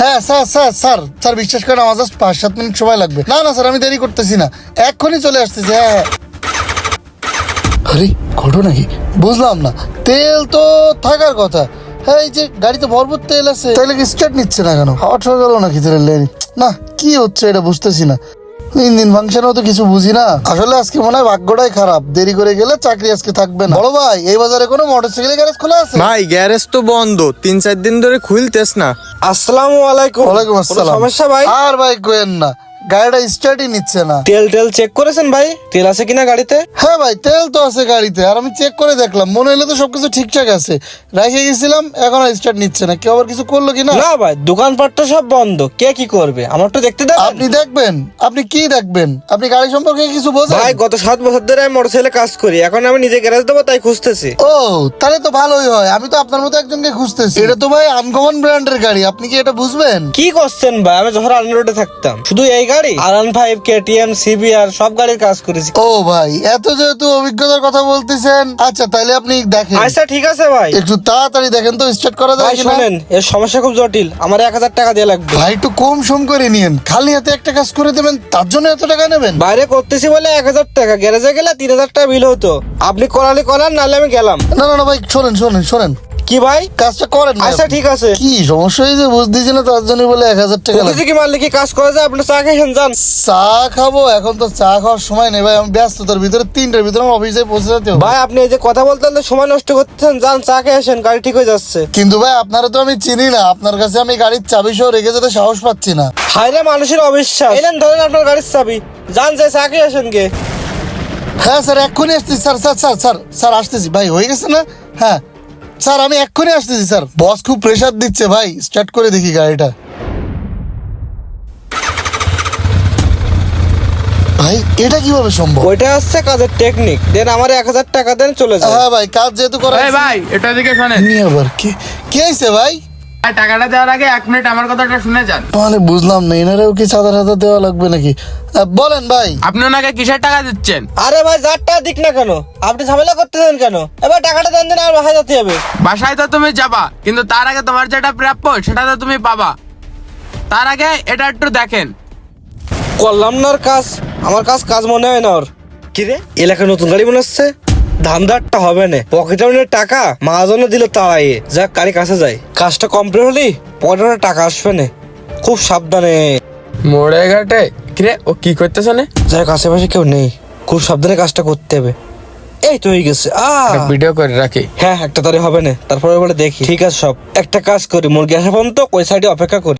হ্যাঁ sir sir sir sir বিশ্বাস করেন আমার জাস্ট 5-7 মিনিট সময় লাগবে। না না স্যার আমি দেরি করতেছি না, এক্ষুনি চলে আসতেছি। হ্যাঁ হ্যাঁ। আরে ঘটনা কি বুঝলাম না, তেল তো থাকার কথা। হ্যাঁ এই যে গাড়িতে ভরপুর তেল আছে, তাহলে কি স্টার্ট নিচ্ছে না কেন? হট হয়ে গেল নাকি তেলের? না কি হচ্ছে এটা বুঝতেছি না, ইঞ্জিন ফাংশনও তো কিছু বুঝি না। আসলে আজকে মনে হয় ভাগ্যটাই খারাপ, দেরি করে গেলে চাকরি আজকে থাকবে না। বড় ভাই এই বাজারে কোনো মোটরসাইকেল গ্যারেজ খোলা আছে? ভাই গ্যারেজ তো বন্ধ, 3-4 দিন ধরে খুলতেছ না। আসসালামু আলাইকুম। ওয়ালাইকুম কোনো আসসালাম। সমস্যা ভাই? আর ভাই কোয়েন না, গাড়িটা স্টার্টই নিচ্ছে না। তেল চেক করেছেন ভাই? তেল আছে কিনা গাড়িতে? হ্যাঁ ভাই তেল তো আছে গাড়িতে, আর আমি চেক করে দেখলাম, মনে হলো তো সবকিছু ঠিকঠাক আছে। রেখে গেছিলাম, এখন আর স্টার্ট নিচ্ছে না। কেউ আবার কিছু করলো কিনা? না ভাই, দোকানপাট তো সব বন্ধ, কে কি করবে? আমার তো দেখতে দেন। আপনি দেখবেন? আপনি কি দেখবেন? আপনি গাড়ি সম্পর্কে কিছু বোঝেন? ভাই গত 7 বছর ধরে আমি মোটরসাইকেলে কাজ করি, এখন আমি নিজে গ্যারেজ দেবো তাই খুঁজতেছি। ও তাহলে তো ভালোই হয়, আমি তো আপনার মতো একজনকে খুঁজতেছি। এটা তো ভাই আনকমন ব্র্যান্ডের গাড়ি, আপনি কি এটা বুঝবেন? কি করছেন ভাই? আমি যখন রান রোডে থাকতাম শুধু এই গাড়ি R15 KTM CBR সব গাড়ির কাজ করেছি। ও ভাই এত যেহেতু অভিজ্ঞতার কথা বলতেছেন, আচ্ছা তাহলে আপনি দেখেন। আচ্ছা ঠিক আছে ভাই। একটু তাড়াতাড়ি দেখেন তো স্টার্ট করা যায় ভাই কিনা। শোনেন, এর সমস্যা খুব জটিল, আমার 1000 টাকা দিয়ে লাগবে। ভাই একটু কম সম করে নিয়েন, খালি হাতে একটা কাজ করে দেবেন তার জন্য এত টাকা নেবেন? বাইরে করতেছি বলে 1000 টাকা, গ্যারেজে গেলে 3000 টাকা বিল হতো। আপনি করালে করান, নাহলে আমি গেলাম। না না না ভাই শোনেন শোনেন শোনেন, কি ভাই? কাজটা করেন না আচ্ছা আপনি। ঠিক আছে। কি সমস্যা হয়েছে বুঝতেছি না, তার জন্য বলে 1000 টাকা লাগবে। বুঝেছি কি মারলে কি কাজ করা যায়? আপনি চা খেয়েছেন যান। চা খাবো? এখন তো চা খাওয়ার সময় নেই ভাই, আমি ব্যস্ততার ভিতরে 3টার ভিতরে আমার অফিসে পৌঁছে যেতে হবে। ভাই আপনি এই যে কথা বলতে বলতে সময় নষ্ট করতেছেন, যান চা খেয়ে আসেন, গাড়ি ঠিক হয়ে যাচ্ছে। কিন্তু ভাই আপনারা তো আমি চিনি না, আপনার কাছে আমি গাড়ির চাবি সহ রেখে যেতে সাহস পাচ্ছি না। হায়রে মানুষের অবিশ্বাস। এলেন ধরেন আপনার গাড়ির চাবি, যান যে চা খেয়ে আসেন গে। হ্যাঁ স্যার এক্ষুনি আসতেছি sir sir sir sir sir আসতেছি ভাই, হয়ে গেছে না? হ্যাঁ স্যার আমি এক্ষুনি আসতেছি স্যার, বস খুব প্রেসার দিচ্ছে ভাই, স্টার্ট করে দেখি গাড়িটা। ভাই এটা কিভাবে সম্ভব? ওইটা হচ্ছে কাজের টেকনিক। দেন আমার 1000 টাকা দেন, চলে যান। হ্যাঁ ভাই কাজ যেহেতু করা এই ভাই এটা দিকে শোনেন। ইনি আবার কি কি হয়েছে ভাই? আর টাকাটা দেওয়ার আগে 1 মিনিট আমার কথাটা শুনে যান। মানে বুঝলাম না, এনারেও কি চাঁদা টাদা দেওয়া লাগবে নাকি? বলেন ভাই। আপনি ওনাকে কিসের টাকা দিচ্ছেন? আরে ভাই যার টাকা দিক না কেন, আপনি ঝামেলা করতেছেন কেন? এবার টাকাটা দেন, দেন আর বাসা যেতে হবে। বাসায় তো তুমি যাবা, কিন্তু তার আগে তোমার যেটা প্রাপ্য সেটা তো তুমি পাবা। তার আগে এটা একটু দেখেন। করলাম না ওর কাজ, আমার কাজ মনে হয় না ওর। কিরে এলাকায় নতুন গাড়ি মনে হচ্ছে, ধান্দারটা হবে না। পকেটে অনেক টাকা মহাজনে দিল তাড়াইয়ে, যাক গাড়ি কাছে যায়, কাজটা কমপ্লিট হলি পকেটে টাকা আসবে না। খুব সাবধানে মোড়ে ঘাটে কিরে ও কি করতেছ না? যাক, আশেপাশে কেউ নেই, খুব সাবধানে কাজটা করতে হবে। এই তো হয়ে গেছে। ভিডিও করে রাখি। হ্যাঁ একটা তারে হবে না, তারপরে বলে দেখি। ঠিক আছে সব, একটা কাজ করি, মুরগি আসা পর্যন্ত ওই সাইডে অপেক্ষা করি।